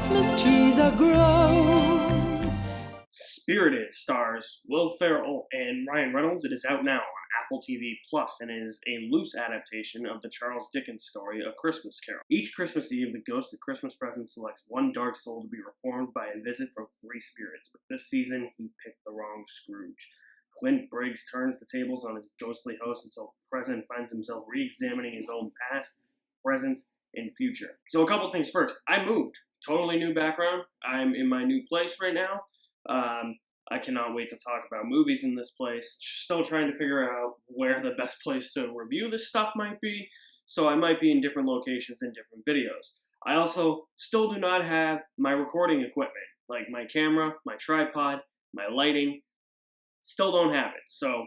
Christmas trees are grown. Spirited stars Will Ferrell and Ryan Reynolds. It is out now on Apple TV Plus and is a loose adaptation of the Charles Dickens story A Christmas Carol. Each Christmas Eve, the ghost of Christmas present selects one dark soul to be reformed by a visit from three spirits, but this season he picked the wrong Scrooge. Clint Briggs turns the tables on his ghostly host until the president finds himself re-examining his own past, present, and future. So a couple things first. I moved. Totally new background. I'm in my new place right now. I cannot wait to talk about movies in this place. Still trying to figure out where the best place to review this stuff might be, so I might be in different locations in different videos. I also still do not have my recording equipment, like my camera, my tripod, my lighting. Still don't have it, so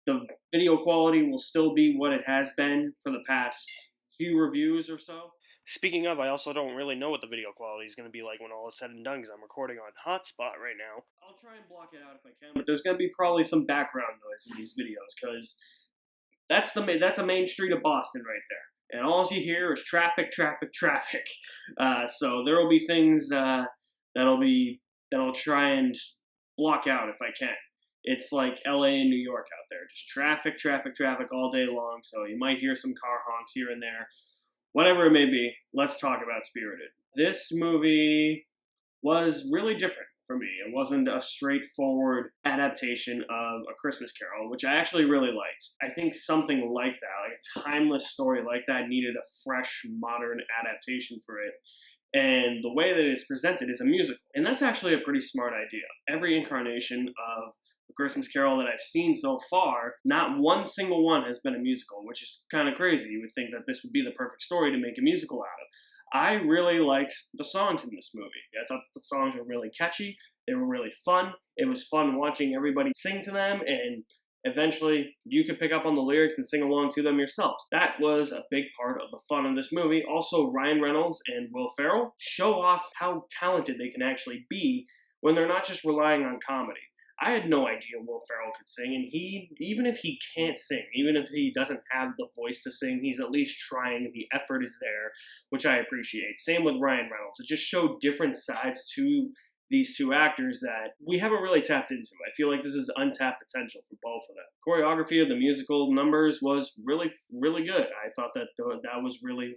the video quality will still be what it has been for the past few reviews or so. Speaking of, I also don't really know what the video quality is going to be like when all is said and done because I'm recording on hotspot right now. I'll try and block it out if I can, but there's going to be probably some background noise in these videos because that's a main street of Boston right there. And all you hear is traffic, traffic, traffic. So there will be things that I'll try and block out if I can. It's like LA and New York out there. Just traffic, traffic, traffic all day long. So you might hear some car honks here and there. Whatever it may be, let's talk about Spirited. This movie was really different for me. It wasn't a straightforward adaptation of A Christmas Carol, which I actually really liked. I think something like that, like a timeless story like that, needed a fresh, modern adaptation for it. And the way that it's presented is a musical. And that's actually a pretty smart idea. Every incarnation of The Christmas Carol that I've seen so far, not one single one has been a musical, which is kind of crazy. You would think that this would be the perfect story to make a musical out of. I really liked the songs in this movie. I thought the songs were really catchy. They were really fun. It was fun watching everybody sing to them, and eventually you could pick up on the lyrics and sing along to them yourself. That was a big part of the fun of this movie. Also, Ryan Reynolds and Will Ferrell show off how talented they can actually be when they're not just relying on comedy. I had no idea Will Ferrell could sing, and even if he can't sing, even if he doesn't have the voice to sing, he's at least trying. The effort is there, which I appreciate. Same with Ryan Reynolds. It just showed different sides to these two actors that we haven't really tapped into. I feel like this is untapped potential for both of them. Choreography of the musical numbers was really, really good. I thought that was really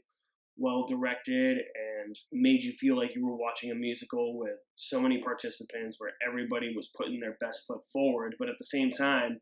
well directed and made you feel like you were watching a musical with so many participants where everybody was putting their best foot forward, but at the same time,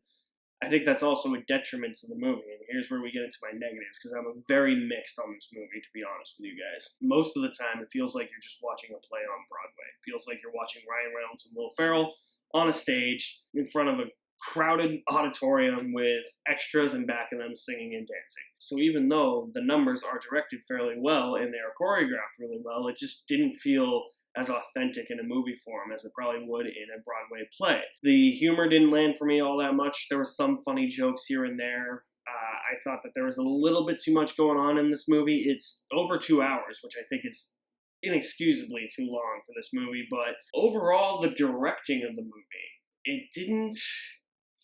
I think that's also a detriment to the movie, and here's where we get into my negatives, because I'm very mixed on this movie, to be honest with you guys. Most of the time, it feels like you're just watching a play on Broadway. It feels like you're watching Ryan Reynolds and Will Ferrell on a stage in front of a crowded auditorium with extras in back of them singing and dancing. So even though the numbers are directed fairly well and they are choreographed really well, it just didn't feel as authentic in a movie form as it probably would in a Broadway play. The humor didn't land for me all that much. There were some funny jokes here and there. I thought that there was a little bit too much going on in this movie. It's over 2 hours, which I think is inexcusably too long for this movie, but overall, the directing of the movie, it didn't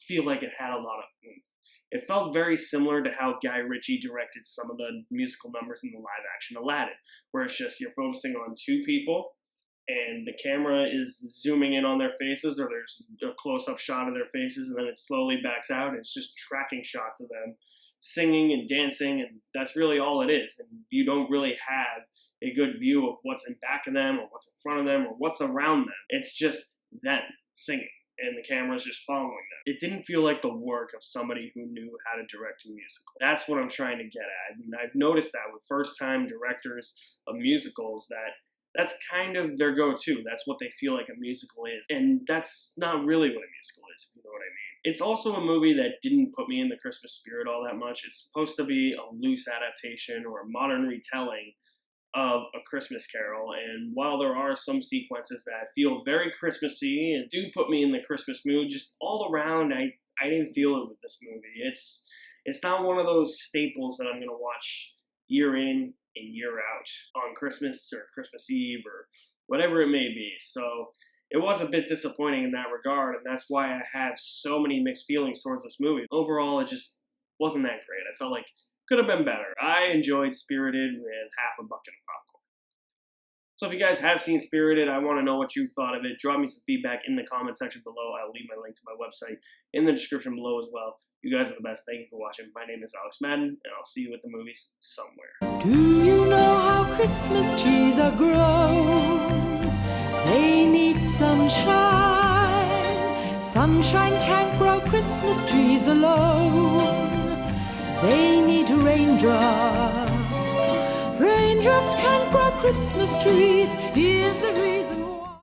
feel like it had a lot of oomph. It felt very similar to how Guy Ritchie directed some of the musical numbers in the live-action Aladdin, where it's just you're focusing on two people, and the camera is zooming in on their faces, or there's a close-up shot of their faces, and then it slowly backs out, and it's just tracking shots of them singing and dancing, and that's really all it is. And you don't really have a good view of what's in back of them, or what's in front of them, or what's around them. It's just them singing, and the camera's just following them. It didn't feel like the work of somebody who knew how to direct a musical. That's what I'm trying to get at. And I've noticed that with first-time directors of musicals, that's kind of their go-to. That's what they feel like a musical is. And that's not really what a musical is, if you know what I mean. It's also a movie that didn't put me in the Christmas spirit all that much. It's supposed to be a loose adaptation or a modern retelling of A Christmas Carol, and while there are some sequences that feel very Christmassy and do put me in the Christmas mood, just all around, I didn't feel it with this movie. It's not one of those staples that I'm going to watch year in and year out on Christmas or Christmas Eve or whatever it may be. So it was a bit disappointing in that regard, and that's why I have so many mixed feelings towards this movie. Overall, it just wasn't that great. I felt like could have been better. I enjoyed Spirited with half a bucket of popcorn. So if you guys have seen Spirited, I want to know what you thought of it. Drop me some feedback in the comment section below. I'll leave my link to my website in the description below as well. You guys are the best. Thank you for watching. My name is Alex Madden, and I'll see you at the movies somewhere. Do you know how Christmas trees are grown? They need sunshine. Sunshine can't grow Christmas trees alone. They need raindrops. Raindrops can't grow Christmas trees. Here's the